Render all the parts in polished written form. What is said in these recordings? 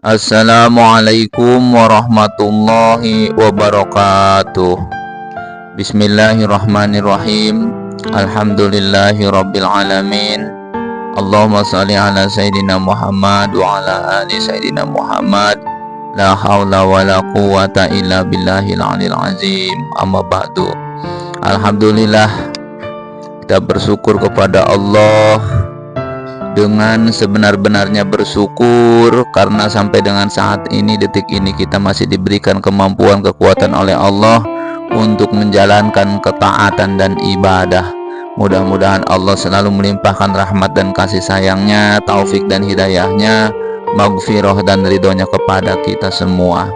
Assalamualaikum warahmatullahi wabarakatuh. Bismillahirrahmanirrahim. Alhamdulillahi rabbil alamin. Allahumma salli ala Sayyidina Muhammad wa ala ali Sayyidina Muhammad. La hawla wa la quwata illa billahil alil azim. Amma ba'du. Alhamdulillah, kita bersyukur kepada Allah dengan sebenar-benarnya bersyukur karena sampai dengan saat ini, detik ini, kita masih diberikan kemampuan, kekuatan oleh Allah untuk menjalankan ketaatan dan ibadah. Mudah-mudahan Allah selalu melimpahkan rahmat dan kasih sayangnya, taufik dan hidayahnya, maghfirah dan ridhonya kepada kita semua.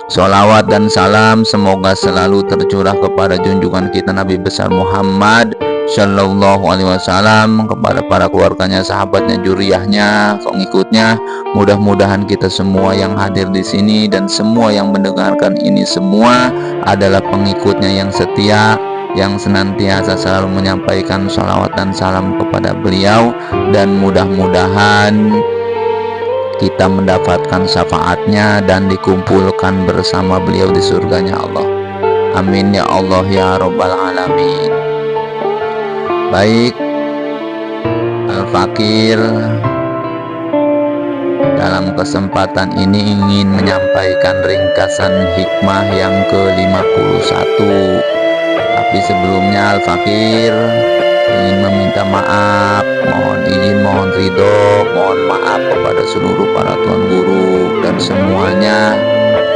Sholawat dan salam semoga selalu tercurah kepada junjungan kita Nabi besar Muhammad Sallallahu Alaihi Wasallam, kepada para keluarganya, sahabatnya, juriyahnya, pengikutnya. Mudah-mudahan kita semua yang hadir di sini dan semua yang mendengarkan ini semua adalah pengikutnya yang setia, yang senantiasa selalu menyampaikan sholawat dan salam kepada beliau, dan mudah-mudahan kita mendapatkan syafaatnya dan dikumpulkan bersama beliau di surganya Allah. Amin ya Allah ya Rabbal Alamin. Baik, Al-Fakir dalam kesempatan ini ingin menyampaikan ringkasan hikmah yang ke-51. Tapi sebelumnya Al-Fakir ingin meminta maaf, mohon izin, mohon ridho, mohon maaf kepada seluruh para tuan guru dan semuanya,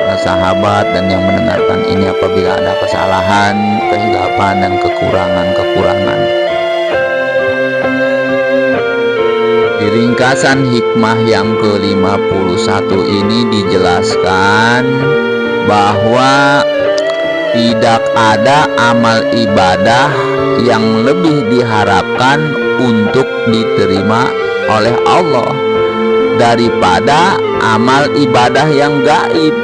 para sahabat dan yang mendengarkan ini apabila ada kesalahan, kehilafan dan kekurangan-kekurangan. Di ringkasan hikmah yang ke-51 ini dijelaskan bahwa tidak ada amal ibadah yang lebih diharapkan untuk diterima oleh Allah daripada amal ibadah yang gaib,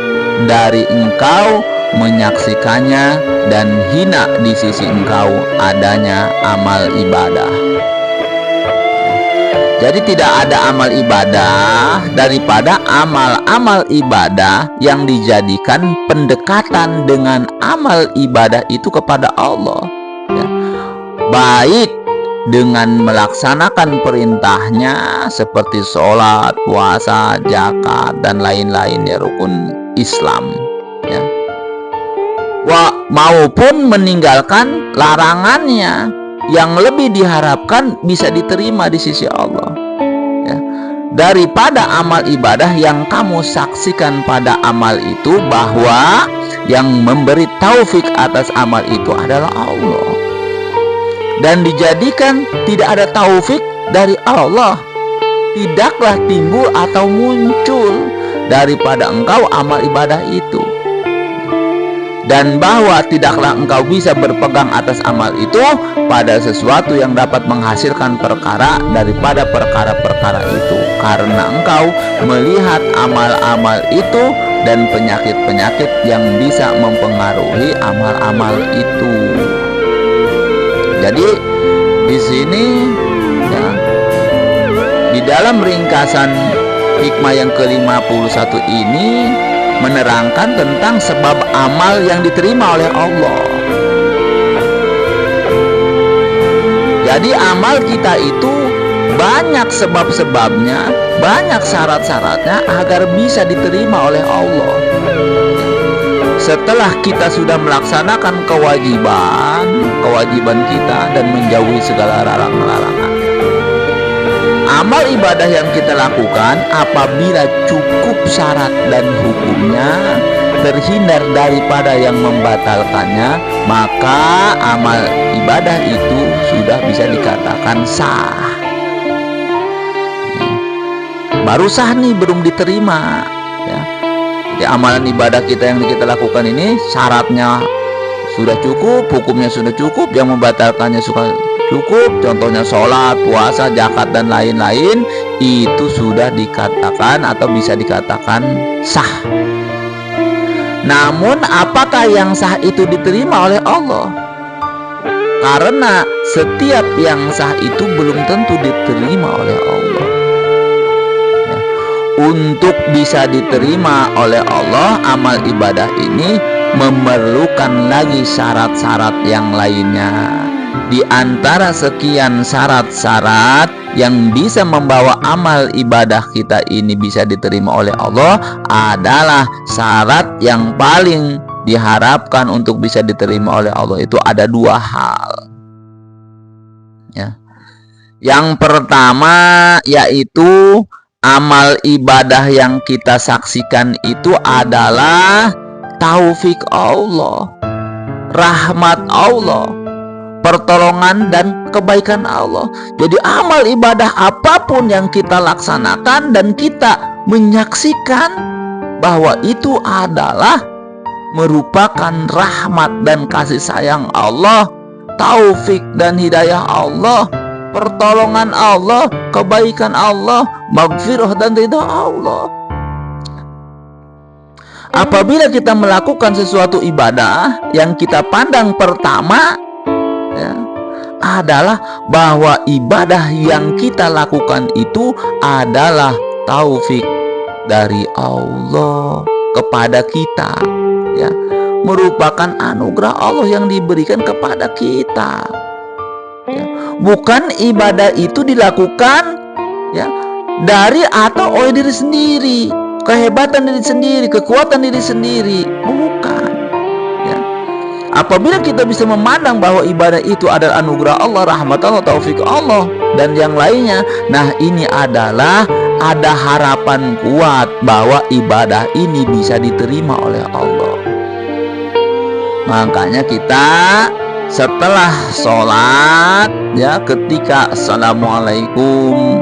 dari engkau menyaksikannya dan hina di sisi engkau adanya amal ibadah. Jadi tidak ada amal ibadah daripada amal-amal ibadah yang dijadikan pendekatan dengan amal ibadah itu kepada Allah, ya. Baik dengan melaksanakan perintahnya seperti sholat, puasa, zakat dan lain-lain, ya, rukun Islam, ya. Maupun meninggalkan larangannya yang lebih diharapkan bisa diterima di sisi Allah, ya, daripada amal ibadah yang kamu saksikan pada amal itu bahwa yang memberi taufik atas amal itu adalah Allah, dan dijadikan tidak ada taufik dari Allah, tidaklah timbul atau muncul daripada engkau amal ibadah itu, dan bahwa tidaklah engkau bisa berpegang atas amal itu pada sesuatu yang dapat menghasilkan perkara daripada perkara-perkara itu, karena engkau melihat amal-amal itu dan penyakit-penyakit yang bisa mempengaruhi amal-amal itu. Jadi di sini, ya, di dalam ringkasan hikmah yang ke-51 ini menerangkan tentang sebab amal yang diterima oleh Allah. Jadi amal kita itu banyak sebab-sebabnya, banyak syarat-syaratnya agar bisa diterima oleh Allah. Setelah kita sudah melaksanakan kewajiban kita dan menjauhi segala larangan-larangan, amal ibadah yang kita lakukan apabila cukup syarat dan hukumnya, terhindar daripada yang membatalkannya, maka amal ibadah itu sudah bisa dikatakan sah. Baru sah nih, belum diterima, ya. Jadi amalan ibadah kita yang kita lakukan ini syaratnya sudah cukup, hukumnya sudah cukup, yang membatalkannya sudah cukup, contohnya sholat, puasa, zakat dan lain-lain, itu sudah dikatakan atau bisa dikatakan sah. Namun apakah yang sah itu diterima oleh Allah? Karena setiap yang sah itu belum tentu diterima oleh Allah, ya. untuk bisa diterima oleh Allah, amal ibadah ini memerlukan lagi syarat-syarat yang lainnya. Di antara sekian syarat-syarat yang bisa membawa amal ibadah kita ini bisa diterima oleh Allah adalah syarat yang paling diharapkan untuk bisa diterima oleh Allah itu ada dua hal. Ya. Yang pertama yaitu amal ibadah yang kita saksikan itu adalah taufik Allah, rahmat Allah, pertolongan dan kebaikan Allah. Jadi amal ibadah apapun yang kita laksanakan dan kita menyaksikan bahwa itu adalah merupakan rahmat dan kasih sayang Allah, taufik dan hidayah Allah, pertolongan Allah, kebaikan Allah, maghfirah dan ridha Allah. Apabila kita melakukan sesuatu ibadah, yang kita pandang pertama ya, adalah bahwa ibadah yang kita lakukan itu adalah taufik dari Allah kepada kita, ya, merupakan anugerah Allah yang diberikan kepada kita. Ya, bukan ibadah itu dilakukan ya dari atau oleh diri sendiri, kehebatan diri sendiri, kekuatan diri sendiri, bukan. Ya. Apabila kita bisa memandang bahwa ibadah itu adalah anugerah Allah, rahmat Allah, taufik Allah dan yang lainnya, nah ini adalah ada harapan kuat bahwa ibadah ini bisa diterima oleh Allah. Makanya kita setelah sholat ya, ketika assalamualaikum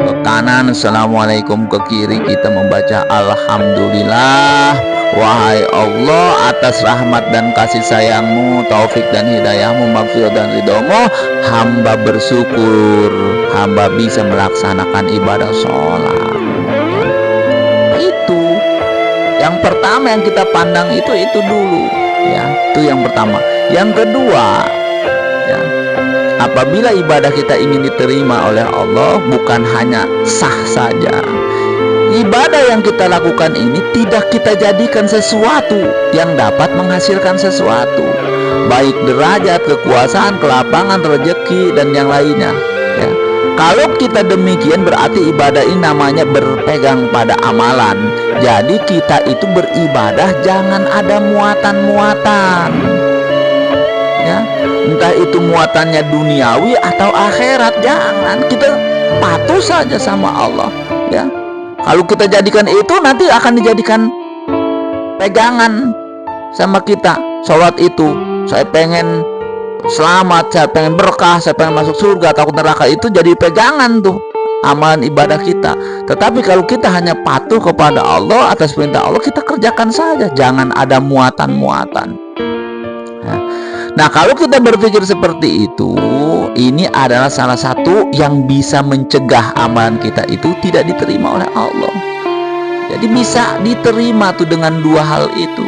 ke kanan, assalamualaikum ke kiri, kita membaca alhamdulillah, wahai Allah atas rahmat dan kasih sayangmu, taufik dan hidayahmu, maghfirah dan ridhamu, hamba bersyukur hamba bisa melaksanakan ibadah sholat. Itu yang pertama yang kita pandang, itu dulu ya, itu yang pertama. Yang kedua ya, apabila ibadah kita ingin diterima oleh Allah, bukan hanya sah saja, ibadah yang kita lakukan ini tidak kita jadikan sesuatu yang dapat menghasilkan sesuatu, baik derajat, kekuasaan, kelapangan, rezeki dan yang lainnya ya. Kalau kita demikian berarti ibadah ini namanya berpegang pada amalan. Jadi kita itu beribadah jangan ada muatan-muatan ya, entah itu muatannya duniawi atau akhirat, jangan. Kita patuh saja sama Allah ya. Kalau kita jadikan itu, nanti akan dijadikan pegangan sama kita. Sholat itu saya pengen selamat, saya pengen berkah, saya pengen masuk surga, takut neraka, itu jadi pegangan tuh amalan ibadah kita. Tetapi kalau kita hanya patuh kepada Allah atas perintah Allah, kita kerjakan saja, jangan ada muatan-muatan. Nah, kalau kita berpikir seperti itu, ini adalah salah satu yang bisa mencegah amalan kita itu tidak diterima oleh Allah. Jadi bisa diterima tuh dengan dua hal itu.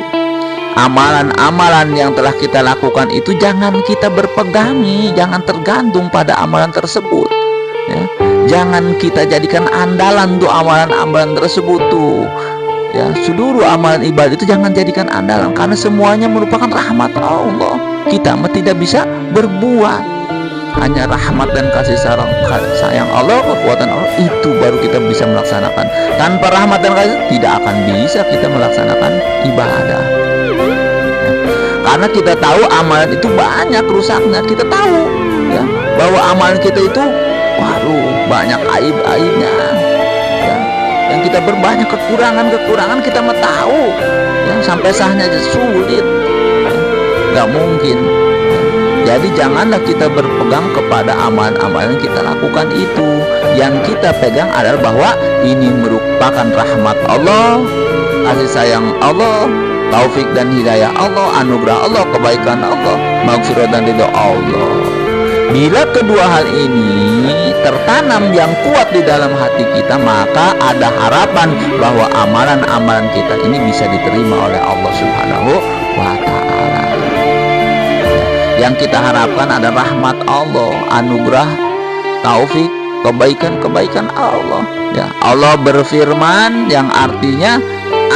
Amalan-amalan yang telah kita lakukan itu jangan kita berpegangi, jangan tergantung pada amalan tersebut ya. Jangan kita jadikan andalan tuh amalan-amalan tersebut tuh ya. Seluruh amalan ibadah itu jangan jadikan andalan, karena semuanya merupakan rahmat Allah. Kita tidak bisa berbuat, hanya rahmat dan kasih sayang Allah, kekuatan Allah, itu baru kita bisa melaksanakan. Tanpa rahmat dan kasih tidak akan bisa kita melaksanakan ibadah ya. Karena kita tahu amalan itu banyak rusaknya. Kita tahu ya, bahwa amalan kita itu waduh banyak aib-aibnya ya. Yang kita berbanyak kekurangan kita mau tahu ya, sampai sahnya aja sulit ya. Gak mungkin ya. Jadi janganlah kita berpegang kepada amalan-amalan yang kita lakukan itu. Yang kita pegang adalah bahwa ini merupakan rahmat Allah, kasih sayang Allah, taufik dan hidayah Allah, anugerah Allah, kebaikan Allah, maghfirah dan ridha Allah. Bila kedua hal ini tertanam yang kuat di dalam hati kita, maka ada harapan bahwa amalan-amalan kita ini bisa diterima oleh Allah Subhanahu wa Ta'ala. Yang kita harapkan ada rahmat Allah, anugerah, taufik, kebaikan-kebaikan Allah Ya, Allah berfirman yang artinya,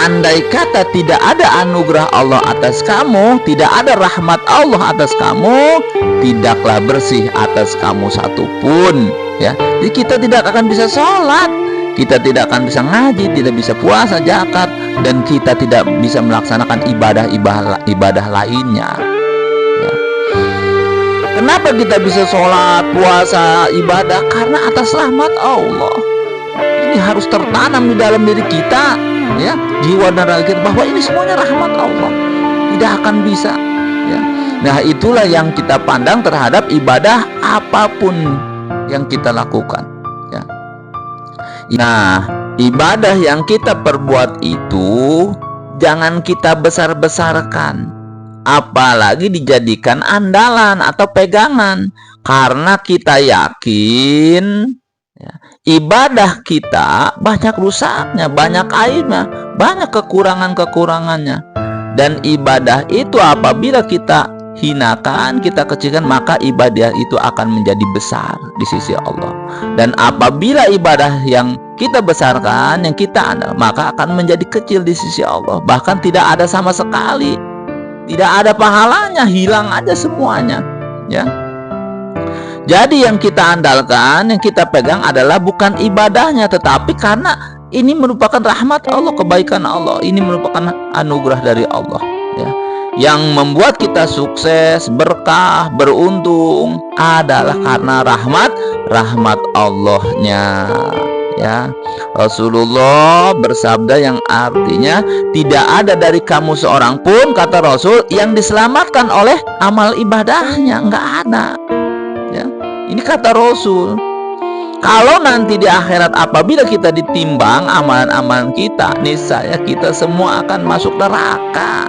andai kata tidak ada anugerah Allah atas kamu, tidak ada rahmat Allah atas kamu, tidaklah bersih atas kamu satupun. Ya, jadi kita tidak akan bisa sholat, kita tidak akan bisa ngaji, tidak bisa puasa, zakat, dan kita tidak bisa melaksanakan ibadah lainnya. Ya. Kenapa kita bisa sholat, puasa, ibadah? Karena atas rahmat Allah. Ini harus tertanam di dalam diri kita, ya, jiwa dan raga kita, bahwa ini semuanya rahmat Allah, tidak akan bisa. Ya. Nah, itulah yang kita pandang terhadap ibadah apapun yang kita lakukan. Ya. Nah, ibadah yang kita perbuat itu jangan kita besar-besarkan, apalagi dijadikan andalan atau pegangan, karena kita yakin ya, ibadah kita banyak rusaknya, banyak aibnya, banyak kekurangannya. Dan ibadah itu apabila kita hinakan, kita kecilkan, maka ibadah itu akan menjadi besar di sisi Allah. Dan apabila ibadah yang kita besarkan, yang kita andal, maka akan menjadi kecil di sisi Allah, bahkan tidak ada sama sekali, tidak ada pahalanya, hilang aja semuanya. Ya. Jadi yang kita andalkan, yang kita pegang adalah bukan ibadahnya, tetapi karena ini merupakan rahmat Allah, kebaikan Allah, ini merupakan anugerah dari Allah. Ya. Yang membuat kita sukses, berkah, beruntung adalah karena rahmat Allahnya. Ya, Rasulullah bersabda yang artinya, tidak ada dari kamu seorang pun, kata Rasul, yang diselamatkan oleh amal ibadahnya, nggak ada. Ya, ini kata Rasul. Kalau nanti di akhirat apabila kita ditimbang amalan-amalan kita, niscaya kita semua akan masuk neraka.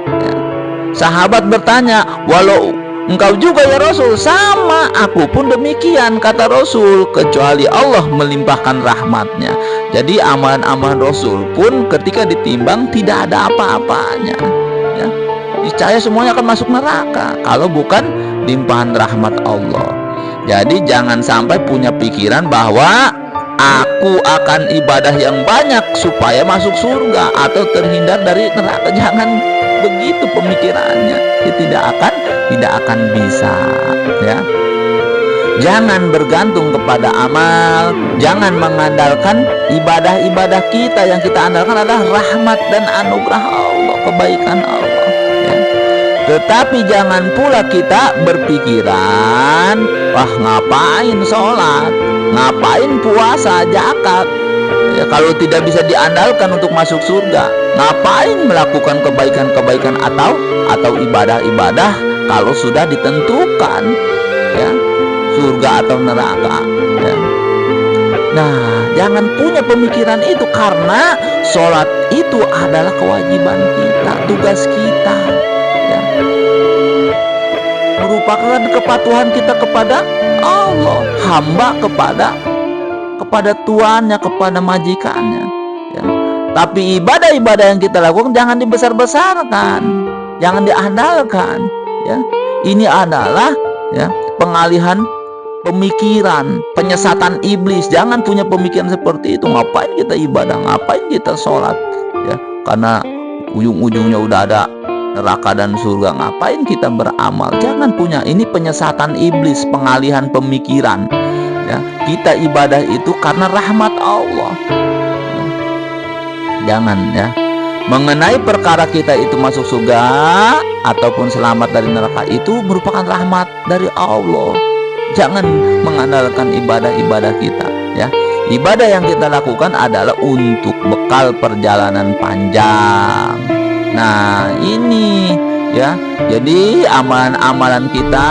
Ya. Sahabat bertanya, walau engkau juga ya Rasul? Sama, aku pun demikian, kata Rasul, kecuali Allah melimpahkan rahmatnya. Jadi amalan-amalan Rasul pun ketika ditimbang tidak ada apa-apanya. Ya. Niscaya semuanya akan masuk neraka kalau bukan limpahan rahmat Allah. Jadi jangan sampai punya pikiran bahwa aku akan ibadah yang banyak supaya masuk surga atau terhindar dari neraka. Jangan begitu pemikirannya. Dia tidak akan bisa, ya. Jangan bergantung kepada amal, jangan mengandalkan ibadah-ibadah kita. Yang kita andalkan adalah rahmat dan anugerah Allah, kebaikan Allah. Ya. Tetapi jangan pula kita berpikiran, wah ngapain sholat, ngapain puasa, zakat, ya, kalau tidak bisa diandalkan untuk masuk surga, ngapain melakukan kebaikan-kebaikan atau ibadah-ibadah kalau sudah ditentukan, ya, surga atau neraka. Ya. Nah, jangan punya pemikiran itu, karena sholat itu adalah kewajiban kita, tugas kita. Merupakan kepatuhan kita kepada Allah, hamba kepada tuannya, kepada majikannya. Ya. Tapi ibadah-ibadah yang kita lakukan jangan dibesar-besarkan, jangan diandalkan. Ya. Ini adalah, ya, pengalihan pemikiran, penyesatan iblis. Jangan punya pemikiran seperti itu. Ngapain kita ibadah, ngapain kita sholat, ya, karena ujung-ujungnya udah ada neraka dan surga, ngapain kita beramal. Jangan punya, ini penyesatan iblis, pengalihan pemikiran. Ya, kita ibadah itu karena rahmat Allah. Jangan, ya. Mengenai perkara kita itu masuk surga ataupun selamat dari neraka, itu merupakan rahmat dari Allah. Jangan mengandalkan ibadah-ibadah kita, ya. Ibadah yang kita lakukan adalah untuk bekal perjalanan panjang. Nah, ini, ya, jadi amalan-amalan kita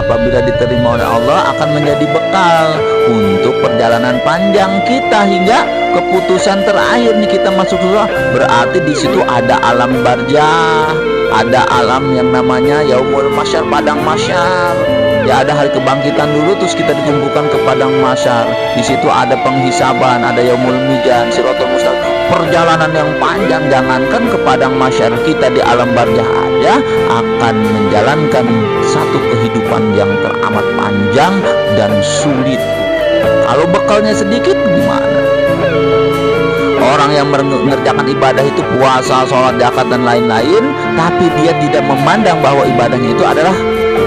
apabila diterima oleh Allah akan menjadi bekal untuk perjalanan panjang kita hingga keputusan terakhir nih, kita masuk surga. Berarti di situ ada alam barzah, ada alam yang namanya yaumul masyar, padang masyar. Ya, ada hari kebangkitan dulu, terus kita dikumpulkan ke padang masyar. Di situ ada penghisaban, ada yaumul mizan, siratul mustaqim. Perjalanan yang panjang. Jangankan ke padang masyar, kita di alam barzah aja akan menjalankan satu kehidupan yang teramat panjang dan sulit. Kalau bekalnya sedikit gimana? Orang yang mengerjakan ibadah itu puasa, sholat, zakat dan lain-lain, tapi dia tidak memandang bahwa ibadahnya itu adalah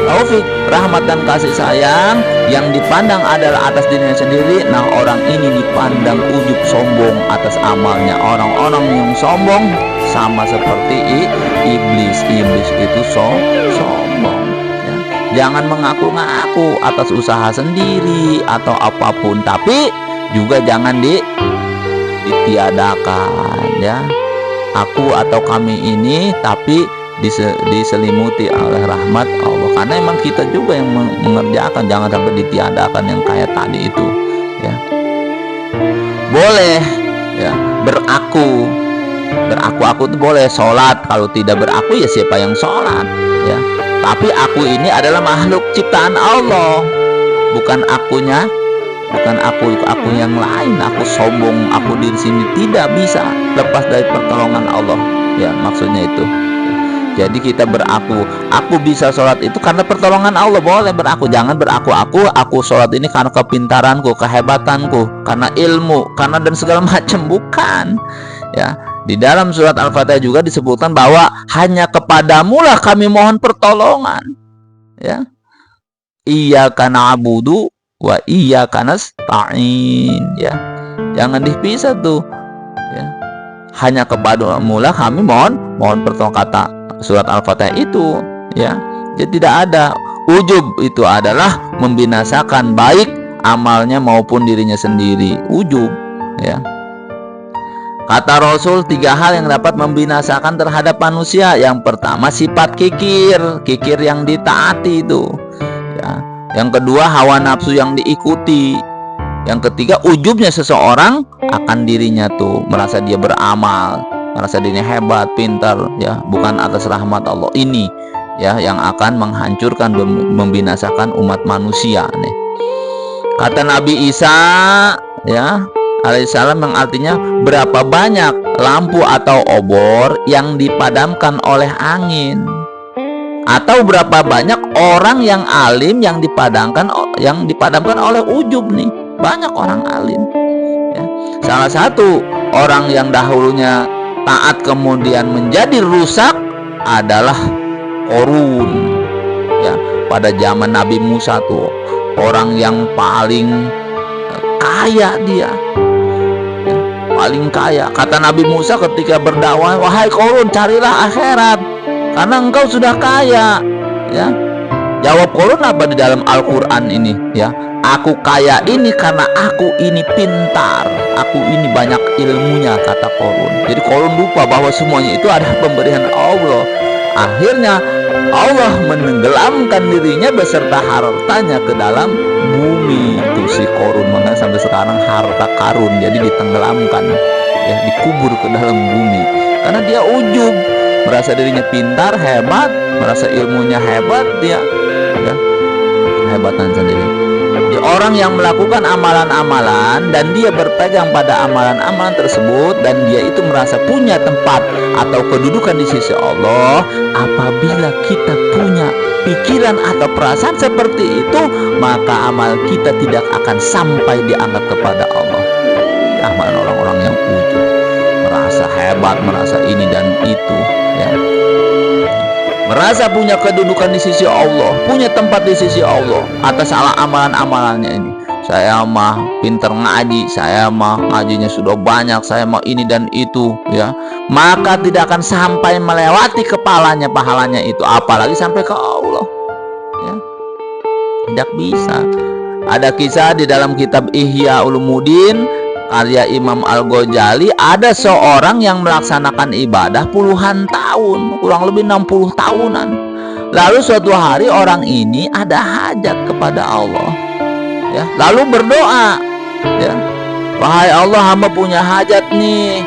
taufik, rahmat dan kasih sayang yang dipandang adalah atas dirinya sendiri. Nah, orang ini dipandang ujub, sombong atas amalnya. Orang-orang yang sombong sama seperti iblis. Iblis itu sombong, ya. Jangan mengaku-ngaku atas usaha sendiri atau apapun, tapi juga jangan ditiadakan, ya. Aku atau kami ini tapi diselimuti oleh rahmat Allah, karena emang kita juga yang mengerjakan. Jangan sampai ditiadakan yang kayak tadi itu, ya. Boleh, ya, beraku itu boleh. Sholat, kalau tidak beraku ya siapa yang sholat, ya. Tapi aku ini adalah makhluk ciptaan Allah, bukan aku yang lain. Aku sombong, aku di sini tidak bisa lepas dari pertolongan Allah, ya, maksudnya itu. Jadi kita beraku, aku bisa sholat itu karena pertolongan Allah, boleh beraku. Jangan beraku aku sholat ini karena kepintaranku, kehebatanku, karena ilmu, karena dan segala macam, bukan, ya. Di dalam surat Al-Fatihah juga disebutkan bahwa hanya kepadamu lah kami mohon pertolongan, ya. Iyyaka na'budu wa iyyaka nasta'in, ya. Jangan dipisah tuh, ya. Hanya kepadamu lah kami mohon pertolongan, kata surat Al-Fatihah itu, ya. Jadi tidak ada ujub, itu adalah membinasakan baik amalnya maupun dirinya sendiri, ujub, ya. Kata Rasul, 3 hal yang dapat membinasakan terhadap manusia. Yang pertama sifat kikir yang ditaati itu, ya. Yang kedua hawa nafsu yang diikuti. Yang ketiga ujubnya seseorang akan dirinya tuh, merasa dia beramal, merasa dirinya hebat, pintar, ya, bukan atas rahmat Allah ini, ya, yang akan menghancurkan, membinasakan umat manusia nih. Kata Nabi Isa, ya, alaihissalam, yang artinya berapa banyak lampu atau obor yang dipadamkan oleh angin, atau berapa banyak orang yang alim yang dipadamkan oleh ujub nih. Banyak orang alim, ya. Salah satu orang yang dahulunya taat kemudian menjadi rusak adalah Qarun, ya. Pada zaman Nabi Musa tuh, orang yang paling kaya dia, ya, paling kaya. Kata Nabi Musa ketika berdakwah, wahai Qarun, carilah akhirat karena engkau sudah kaya, ya. Jawab Qarun apa di dalam Al-Quran ini, ya? Aku kaya ini karena aku ini pintar, aku ini banyak ilmunya, kata Qarun. Jadi Qarun lupa bahwa semuanya itu adalah pemberian Allah. Akhirnya Allah menenggelamkan dirinya beserta hartanya ke dalam bumi. Itu si Qarun, makanya sampai sekarang harta karun, jadi ditenggelamkan, ya, dikubur ke dalam bumi. Karena dia ujub, merasa dirinya pintar, hebat, merasa ilmunya hebat, dia, ya, kehebatan sendiri. Jadi orang yang melakukan amalan-amalan dan dia berpegang pada amalan-amalan tersebut dan dia itu merasa punya tempat atau kedudukan di sisi Allah, apabila kita punya pikiran atau perasaan seperti itu, maka amal kita tidak akan sampai diangkat kepada Allah. Amalan orang-orang yang ujub, merasa hebat, merasa ini dan itu, ya, merasa punya kedudukan di sisi Allah, punya tempat di sisi Allah atas amalan-amalannya ini. Saya mah pinter ngaji, saya mah ngajinya sudah banyak, saya mah ini dan itu, ya. Maka tidak akan sampai melewati kepalanya pahalanya itu, apalagi sampai ke Allah, ya. Tidak bisa. Ada kisah di dalam kitab Ihya Ulumuddin karya Imam Al-Ghazali, ada seorang yang melaksanakan ibadah puluhan tahun, kurang lebih 60 tahunan. Lalu suatu hari orang ini ada hajat kepada Allah, ya, lalu berdoa, ya, wahai Allah, hamba punya hajat nih,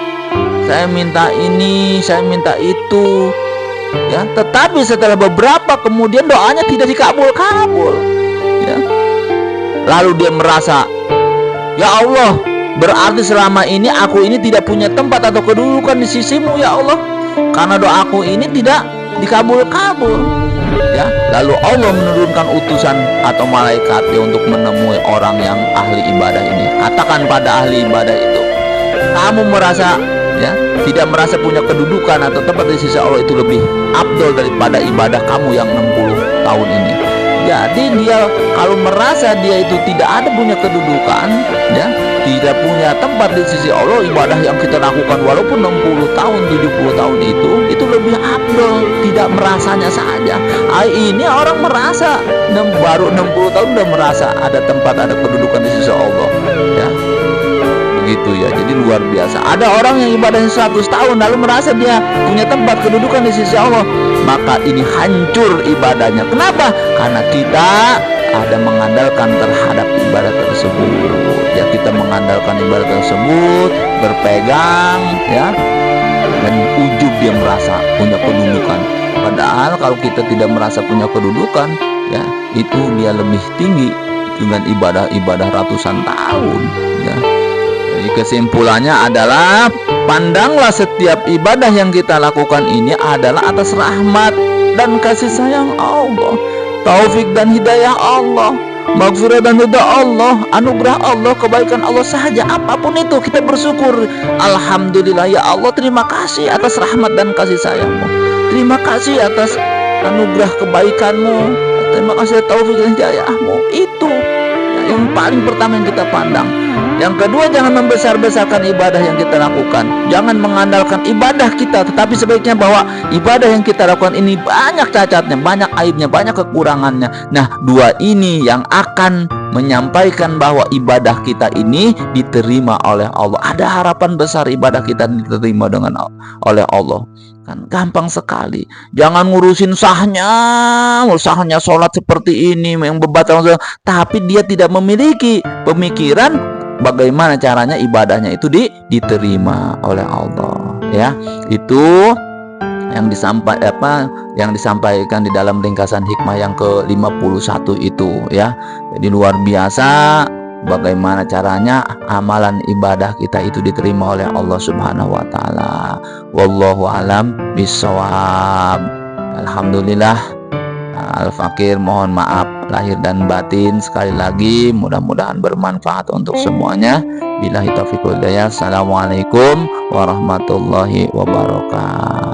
saya minta ini, saya minta itu, ya. Tetapi setelah beberapa kemudian doanya tidak dikabul-kabul, ya. Lalu dia merasa, ya Allah, berarti selama ini aku ini tidak punya tempat atau kedudukan di sisimu, ya Allah, karena doaku ini tidak dikabul-kabul, ya. Lalu Allah menurunkan utusan atau malaikat, ya, untuk menemui orang yang ahli ibadah ini. Katakan pada ahli ibadah itu, kamu merasa ya tidak merasa punya kedudukan atau tempat di sisi Allah itu lebih afdol daripada ibadah kamu yang 60 tahun ini. Jadi dia kalau merasa dia itu tidak ada punya kedudukan, ya, tidak punya tempat di sisi Allah, ibadah yang kita lakukan walaupun 60 tahun, 70 tahun itu lebih afdol, tidak merasanya saja. Ini orang merasa baru 60 tahun udah merasa ada tempat, ada kedudukan di sisi Allah, ya. Begitu ya, jadi luar biasa. Ada orang yang ibadahnya 100 tahun lalu merasa dia punya tempat kedudukan di sisi Allah, maka ini hancur ibadahnya. Kenapa? Karena kita ada mengandalkan terhadap ibadah tersebut. Ya, kita mengandalkan ibadah tersebut, berpegang, ya, dan ujub dia merasa punya kedudukan. Padahal kalau kita tidak merasa punya kedudukan, ya, itu dia lebih tinggi dengan ibadah-ibadah ratusan tahun, ya. Jadi kesimpulannya adalah pandanglah setiap ibadah yang kita lakukan ini adalah atas rahmat dan kasih sayang Allah, taufik dan hidayah Allah, maghfirah dan ridha Allah, anugerah Allah, kebaikan Allah saja. Apapun itu kita bersyukur. Alhamdulillah ya Allah, terima kasih atas rahmat dan kasih sayangmu, terima kasih atas anugerah kebaikanmu, terima kasih taufik dan hidayahmu. Itu yang paling pertama yang kita pandang. Yang kedua, jangan membesar-besarkan ibadah yang kita lakukan. Jangan mengandalkan ibadah kita, tetapi sebaiknya bahwa ibadah yang kita lakukan ini banyak cacatnya, banyak aibnya, banyak kekurangannya. Nah, dua ini yang akan menyampaikan bahwa ibadah kita ini diterima oleh Allah. Ada harapan besar ibadah kita diterima oleh Allah. Kan gampang sekali. Jangan ngurusin sahnya sholat seperti ini yang berbatal, tapi dia tidak memiliki pemikiran bagaimana caranya ibadahnya itu diterima oleh Allah, ya. Itu yang disampaikan di dalam ringkasan hikmah yang ke-51 itu, ya. Jadi luar biasa bagaimana caranya amalan ibadah kita itu diterima oleh Allah Subhanahu wa taala. Wallahu alam bissawab. Alhamdulillah. Al-Fakir mohon maaf lahir dan batin sekali lagi, mudah-mudahan bermanfaat untuk semuanya. Billahi taufiq wal hidayah. Assalamualaikum warahmatullahi wabarakatuh.